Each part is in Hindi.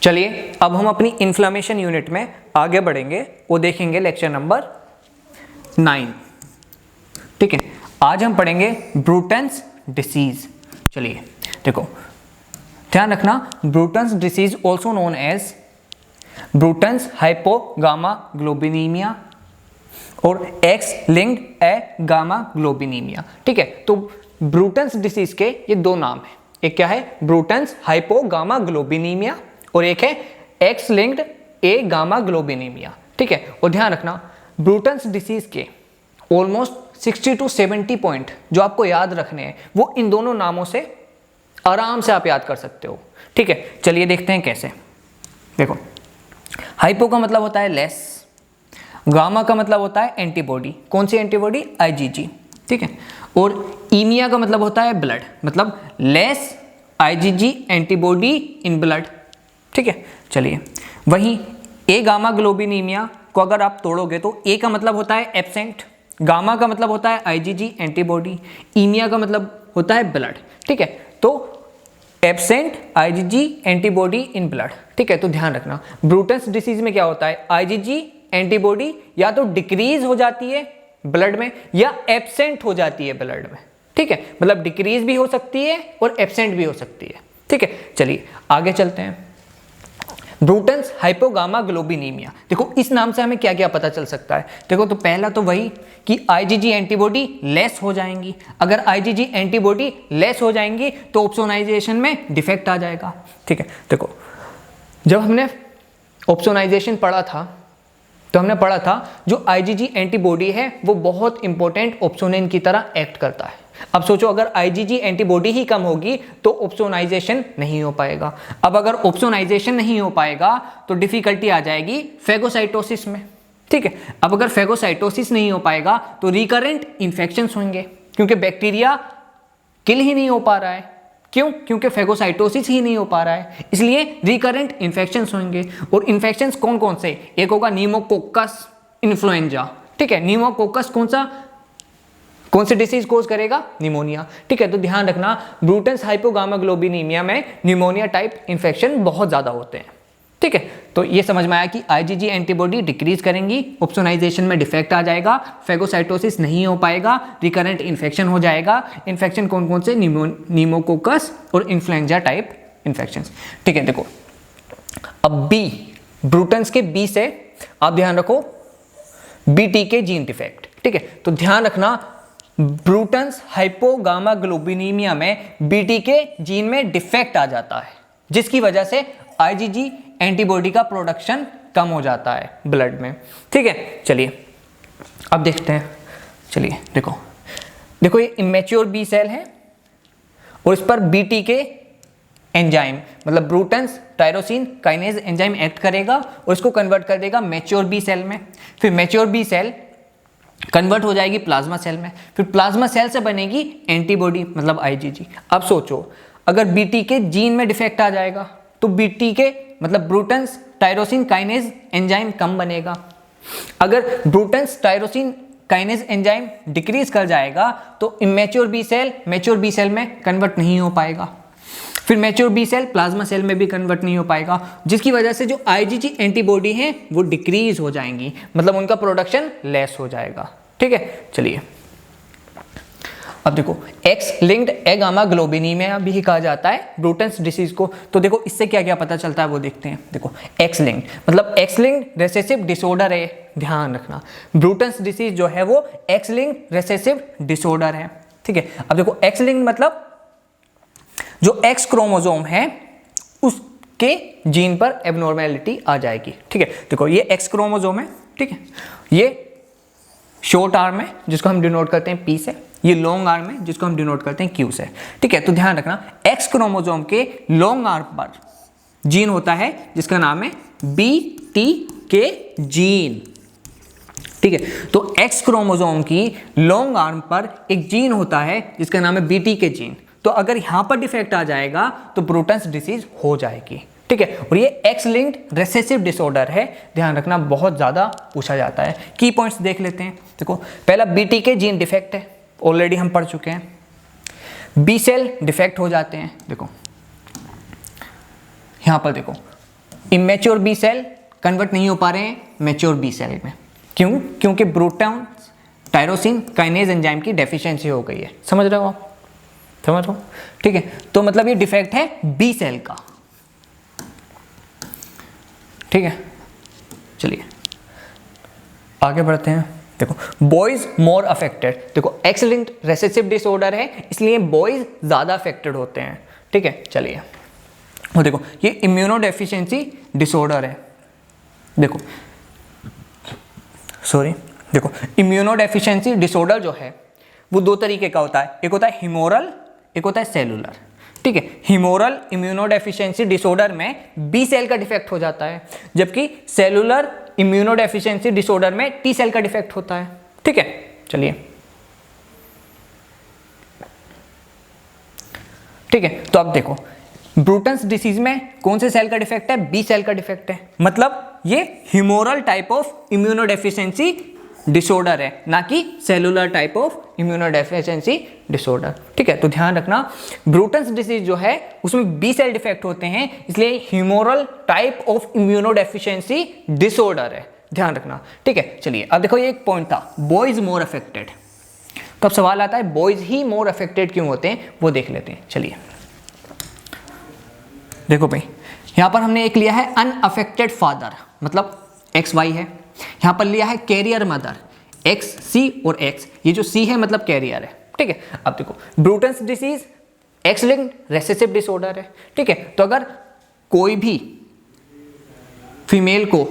चलिए अब हम अपनी इन्फ्लेमेशन यूनिट में आगे बढ़ेंगे, वो देखेंगे लेक्चर नंबर 9। ठीक है, आज हम पढ़ेंगे ब्रूटन्स डिसीज। चलिए देखो, ध्यान रखना, ब्रूटन्स डिसीज ऑल्सो नोन एज ब्रूटन्स हाइपोगामाग्लोबिनीमिया और एक्स लिंक्ड गामाग्लोबिनीमिया। ठीक है, तो ब्रूटन्स डिसीज के ये दो नाम हैं, एक क्या है ब्रूटन्स हाइपोगामाग्लोबिनीमिया और एक है एक्स लिंक्ड गामाग्लोबिनीमिया। ठीक है, और ध्यान रखना ब्रूटन्स डिसीज के ऑलमोस्ट 60 to 70 पॉइंट जो आपको याद रखने हैं वो इन दोनों नामों से आराम से आप याद कर सकते हो। ठीक है, चलिए देखते हैं कैसे। देखो, हाइपो का मतलब होता है लेस, गामा का मतलब होता है एंटीबॉडी, कौन सी एंटीबॉडी, IgG। ठीक है, और ईमिया का मतलब होता है ब्लड, मतलब less IgG antibody in blood. ठीक है, चलिए वहीं ए गामा ग्लोबिनीमिया को अगर आप तोड़ोगे तो ए का मतलब होता है एब्सेंट, गामा का मतलब होता है IgG एंटीबॉडी, ईमिया का मतलब होता है ब्लड। ठीक है, तो absent IgG antibody in blood. ठीक है, तो ध्यान रखना ब्रूटन्स डिसीज में क्या होता है, IgG एंटीबॉडी या तो डिक्रीज हो जाती है ब्लड में या एब्सेंट हो जाती है ब्लड में। ठीक है, मतलब डिक्रीज भी हो सकती है और एब्सेंट भी हो सकती है। ठीक है, चलिए आगे चलते हैं। ब्रूटन्स हाइपोगामाग्लोबिनीमिया, देखो इस नाम से हमें क्या क्या पता चल सकता है। देखो, तो पहला तो वही कि IgG एंटीबॉडी लेस हो जाएंगी, अगर IgG एंटीबॉडी लेस हो जाएंगी तो ऑप्सोनाइजेशन में डिफेक्ट आ जाएगा। ठीक है, देखो जब हमने ऑप्सोनाइजेशन पढ़ा था तो हमने पढ़ा था जो IgG एंटीबॉडी है वो बहुत इंपॉर्टेंट ऑप्सोनिन की तरह एक्ट करता है। अब सोचो अगर IgG एंटीबॉडी ही कम होगी तो ऑप्सोनाइजेशन नहीं हो पाएगा। अब अगर ऑप्सोनाइजेशन नहीं हो पाएगा तो डिफिकल्टी आ जाएगी फेगोसाइटोसिस में। ठीक है, अब अगर फेगोसाइटोसिस नहीं हो पाएगा तो रिकरेंट इन्फेक्शंस होंगे, क्योंकि बैक्टीरिया किल ही नहीं हो पा रहा है। क्यों? क्योंकि फेगोसाइटोसिस ही नहीं हो पा रहा है, इसलिए रिकरेंट इन्फेक्शंस होंगे। और इन्फेक्शंस कौन कौन से, एक होगा न्यूमोकोकस इन्फ्लुएंजा। ठीक है, न्यूमोकोकस कौन सी डिसीज कोज करेगा, निमोनिया। ठीक है, तो ध्यान रखना ब्रूटन्स हाइपोगामाग्लोबिनीमिया में निमोनिया टाइप इन्फेक्शन बहुत ज्यादा होते हैं। ठीक है, तो ये समझ में आया कि IgG एंटीबॉडी डिक्रीज करेंगी, ऑप्सोनाइजेशन में डिफेक्ट आ जाएगा, फेगोसाइटोसिस नहीं हो पाएगा, रिकरेंट इन्फेक्शन हो जाएगा। इन्फेक्शन कौन कौन से, न्यूमोकोकस और इन्फ्लुएंजा टाइप इन्फेक्शंस। ठीक है, देखो अब बी, ब्रूटन्स के बी से आप ध्यान रखो BT के जीन डिफेक्ट। ठीक है, तो ध्यान रखना ब्रूटन्स हाइपोगामाग्लोबिनीमिया में BT के जीन में डिफेक्ट आ जाता है, जिसकी वजह से IgG एंटीबॉडी का प्रोडक्शन कम हो जाता है ब्लड में। ठीक है, चलिए अब देखते हैं। चलिए देखो ये इमेच्योर बी सेल है और इस पर BT के एंजाइम मतलब Bruton's tyrosine kinase enzyme act करेगा और इसको कन्वर्ट कर देगा मैच्योर बी सेल में। फिर मैच्योर बी सेल कन्वर्ट हो जाएगी प्लाज्मा सेल में, फिर प्लाज्मा सेल से बनेगी एंटीबॉडी मतलब IgG। अब सोचो अगर BT के जीन में डिफेक्ट आ जाएगा तो BT के मतलब ब्रूटन्स टायरोसिन काइनेज एंजाइम कम बनेगा। अगर Bruton's tyrosine kinase enzyme decrease कर जाएगा तो immature B cell mature B cell में कन्वर्ट नहीं हो पाएगा, फिर mature B cell plasma cell में भी कन्वर्ट नहीं हो पाएगा, जिसकी वजह से जो IgG एंटीबॉडी है वो डिक्रीज हो जाएंगी, मतलब उनका प्रोडक्शन लेस हो जाएगा। ठीक है, चलिए अब देखो एक्स लिंक्ड गामाग्लोबिनीमिया भी कहा जाता है ब्रूटन्स डिसीज को। तो देखो इससे क्या क्या पता चलता है वो देखते हैं। देखो एक्स लिंक्ड मतलब एक्स लिंक्ड रेसेसिव डिसऑर्डर है, ध्यान रखना ब्रूटन्स डिसीज जो है वो एक्स लिंक्ड रेसेसिव डिसऑर्डर है। ठीक है, अब देखो एक्स लिंक्ड मतलब जो एक्स क्रोमोसोम है उसके जीन पर एबनॉर्मेलिटी आ जाएगी। ठीक है, देखो ये एक्स क्रोमोसोम है। ठीक है, ये शॉर्ट आर्म है जिसको हम डिनोट करते हैं P से, ये लॉन्ग आर्म है जिसको हम डिनोट करते हैं Q से। ठीक है, तो ध्यान रखना एक्स क्रोमोसोम के लॉन्ग आर्म पर जीन होता है जिसका नाम है BT के जीन। ठीक है, तो एक्स क्रोमोसोम की लॉन्ग आर्म पर एक जीन होता है जिसका नाम है BT के जीन। तो अगर यहां पर डिफेक्ट आ जाएगा तो ब्रूटन्स डिसीज हो जाएगी। ठीक है, और ये एक्स लिंक्ड रेसेसिव डिसऑर्डर है, ध्यान रखना बहुत ज्यादा पूछा जाता है। की पॉइंट्स देख लेते हैं। देखो पहला BT के जीन डिफेक्ट है, ऑलरेडी हम पढ़ चुके हैं। बी सेल डिफेक्ट हो जाते हैं। देखो यहां पर देखो इमेच्योर बी सेल कन्वर्ट नहीं हो पा रहे हैं मैच्योर बी सेल में। क्यों? क्योंकि ब्रूटन टायरोसिन काइनेज एंजाइम की डेफिशिएंसी हो गई है। समझ रहे हो आप? समझ रहे हो? ठीक है, तो मतलब ये डिफेक्ट है बी सेल का। ठीक है, चलिए आगे बढ़ते हैं। देखो बॉयज मोर अफेक्टेड, देखो एक्स लिंक्ड रेसेसिव डिसऑर्डर है इसलिए बॉयज ज्यादा अफेक्टेड होते हैं। ठीक है, चलिए वो देखो ये इम्यूनो डेफिशिएंसी डिसऑर्डर है। देखो सॉरी, देखो इम्यूनो डेफिशिएंसी डिसऑर्डर जो है वो दो तरीके का होता है, एक होता है हिमोरल, एक होता है सेलुलर। ठीक है, हिमोरल इम्यूनो डेफिशिएंसी डिसऑर्डर में बी सेल का डिफेक्ट हो जाता है, जबकि सेलुलर इम्यूनो डेफिशिएंसी डिसऑर्डर में टी सेल का डिफेक्ट होता है। ठीक है, चलिए ठीक है, तो अब देखो ब्रूटन्स डिसीज में कौन से सेल का डिफेक्ट है? बी सेल का डिफेक्ट है, मतलब ये humoral type of immunodeficiency disorder है, ना कि cellular type of immunodeficiency disorder. ठीक है, तो ध्यान रखना ब्रूटन्स डिसीज जो है उसमें बी सेल डिफेक्ट होते हैं, इसलिए humoral type of immunodeficiency disorder है, ध्यान रखना। ठीक है, चलिए अब देखो ये एक पॉइंट था बॉयज मोर अफेक्टेड, तो अब सवाल आता है बॉयज ही मोर अफेक्टेड क्यों होते हैं, वो देख लेते हैं। चलिए देखो भाई, यहां पर हमने एक लिया है अनअफेक्टेड फादर, मतलब एक्स वाई है, यहां पर लिया है कैरियर मदर एक्स सी और एक्स, ये जो सी है मतलब कैरियर है। ठीक है, अब देखो Bruton's disease X linked recessive disorder है। ठीक है, तो अगर कोई भी फीमेल को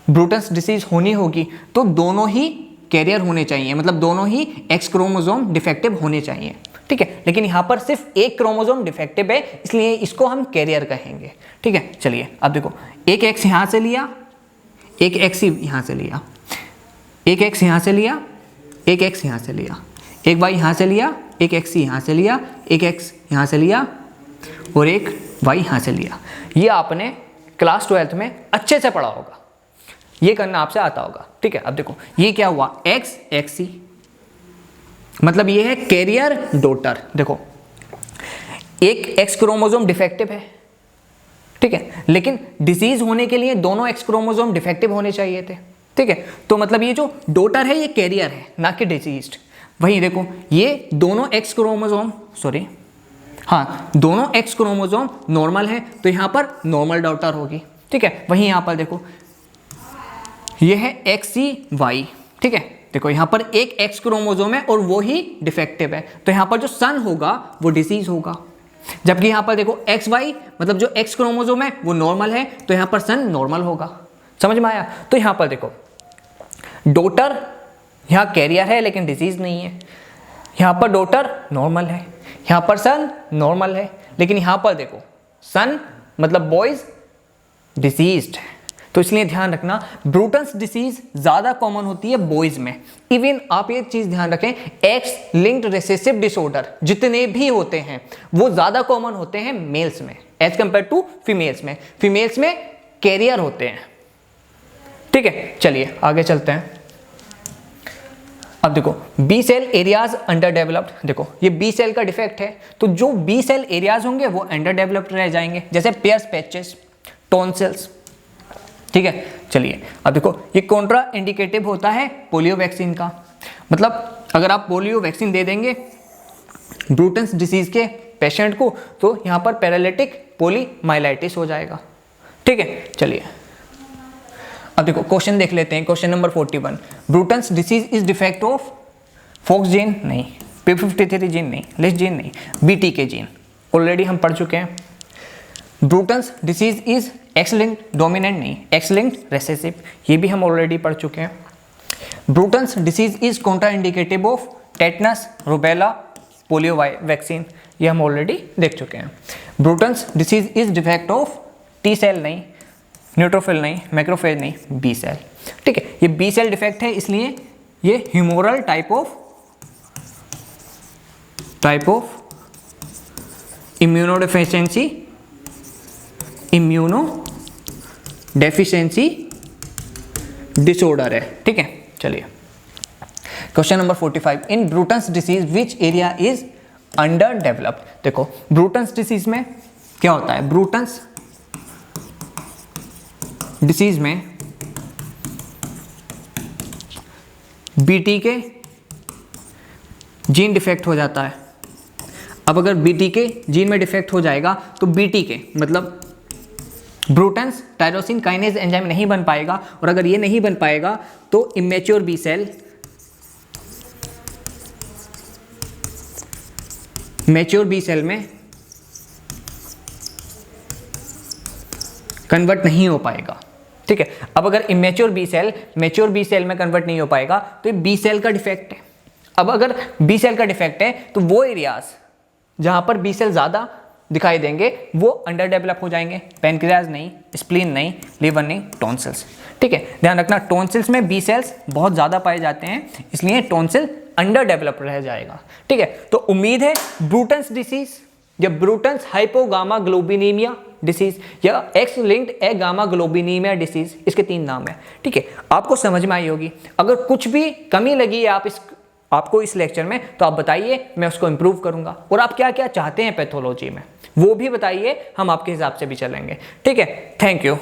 ब्रूटन्स डिसीज होनी होगी तो दोनों ही कैरियर होने चाहिए, मतलब दोनों ही एक्स क्रोमोसोम डिफेक्टिव होने चाहिए। ठीक है, लेकिन यहां पर सिर्फ एक क्रोमोसोम डिफेक्टिव है इसलिए इसको हम कैरियर कहेंगे। ठीक है, चलिए अब देखो एक एक्स यहां से लिया, एक एक्स यहां से लिया, एक एक्स यहां से लिया, एक एक्स यहां से लिया, एक वाई यहां से लिया, एक एक्स यहां से लिया, एक एक्स यहां से लिया और एक वाई यहां से लिया। ये आपने क्लास 12th में अच्छे से पढ़ा होगा, ये करना आपसे आता होगा। ठीक है, अब देखो ये क्या हुआ एक्स एक्स सी, मतलब ये है कैरियर डॉटर। देखो एक एक्स क्रोमोसोम डिफेक्टिव है, ठीक है, लेकिन डिसीज होने के लिए दोनों एक्स क्रोमोसोम डिफेक्टिव होने चाहिए थे। ठीक है, तो मतलब ये जो डॉटर है ये कैरियर है ना कि डिसीज्ड। वहीं देखो ये दोनों एक्स क्रोमोसोम सॉरी हाँ दोनों एक्स क्रोमोसोम नॉर्मल है तो यहाँ पर नॉर्मल डॉटर होगी। ठीक है, वहीं यहाँ पर देखो ये है एक्स सी वाई। ठीक है, देखो यहाँ पर एक एक्स क्रोमोसोम है और वो ही डिफेक्टिव है, तो यहाँ पर जो सन होगा वो डिसीज होगा, जबकि यहाँ पर देखो एक्स वाई मतलब जो एक्स क्रोमोसोम है वो नॉर्मल है तो यहाँ पर सन नॉर्मल होगा। समझ में आया? तो यहाँ पर देखो डॉटर यहाँ कैरियर है लेकिन डिजीज नहीं है, यहाँ पर डॉटर नॉर्मल है, यहाँ पर सन नॉर्मल है, लेकिन यहाँ पर देखो सन मतलब बॉयज डिजीज्ड है। तो इसलिए ध्यान रखना ब्रूटन्स डिसीज ज्यादा कॉमन होती है बॉयज में। इवन आप ये चीज ध्यान रखें एक्स लिंक्ड रिसेसिव डिसऑर्डर जितने भी होते हैं वो ज्यादा कॉमन होते हैं मेल्स में एज कंपेयर टू फीमेल्स में। फीमेल्स में कैरियर होते हैं। ठीक है, चलिए आगे चलते हैं। अब देखो B cell areas underdeveloped, देखो ये बी सेल का डिफेक्ट है तो जो बी सेल एरियाज होंगे वो अंडर डेवलप्ड रह जाएंगे, जैसे पेयर्स पैचेस, टॉन्सिल्स। ठीक है, चलिए अब देखो ये कॉन्ट्रा इंडिकेटिव होता है पोलियो वैक्सीन का, मतलब अगर आप पोलियो वैक्सीन दे देंगे ब्रूटन्स डिसीज के पेशेंट को तो यहाँ पर पैरालिटिक पोलीमाइलाइटिस हो जाएगा। ठीक है, चलिए अब देखो क्वेश्चन देख लेते हैं। Question number 41, Bruton's disease is defect of FOX gene नहीं, P53 जीन नहीं, लिस्ट जीन नहीं, BTK जीन ऑलरेडी हम पढ़ चुके हैं। Bruton's disease is X linked dominant नहीं, एक्स लिंक्ड रेसेसिव, ये भी हम ऑलरेडी पढ़ चुके हैं। Bruton's disease is contraindicative of tetanus, rubella, polio vaccine, ये हम ऑलरेडी देख चुके हैं। Bruton's disease is defect of T cell नहीं, न्यूट्रोफिल नहीं, मैक्रोफेज नहीं, बी सेल। ठीक है, ये बी सेल डिफेक्ट है इसलिए ये humoral type of immunodeficiency disorder है। ठीक है, चलिए question number 45, in Bruton's disease which area is underdeveloped. देखो ब्रूटन्स डिसीज में क्या होता है, ब्रूटन्स डिसीज में बीटी के जीन डिफेक्ट हो जाता है। अब अगर बीटी के जीन में डिफेक्ट हो जाएगा तो बीटी के मतलब ब्रूटेंस टायरोसिन काइनेज एंजाइम नहीं बन पाएगा, और अगर ये नहीं बन पाएगा तो immature B cell mature B cell में कन्वर्ट नहीं हो पाएगा। ठीक है, अब अगर immature B cell mature B cell में कन्वर्ट नहीं हो पाएगा तो ये बी सेल का डिफेक्ट है। अब अगर बी सेल का डिफेक्ट है तो वो एरियाज जहां पर बी सेल ज्यादा दिखाई देंगे वो अंडर डेवलप हो जाएंगे। पैनक्रियाज नहीं, स्प्लीन नहीं, लिवर नहीं, टॉन्सिल्स। ठीक है, ध्यान रखना टॉन्सिल्स में बी सेल्स बहुत ज़्यादा पाए जाते हैं, इसलिए टॉन्सिल अंडर डेवलप रह जाएगा। ठीक है, तो उम्मीद है ब्रूटेंस डिसीज या ब्रूटेंस हाइपोगामाग्लोबिनीमिया डिसीज या एक्स लिंक्ड एगामाग्लोबिनीमिया डिसीज, इसके 3 नाम है। ठीक है, आपको समझ में आई होगी। अगर कुछ भी कमी लगी है आपको इस लेक्चर में तो आप बताइए, मैं उसको इंप्रूव करूंगा। और आप क्या क्या चाहते हैं पैथोलॉजी में वो भी बताइए, हम आपके हिसाब से भी चलेंगे। ठीक है, थैंक यू।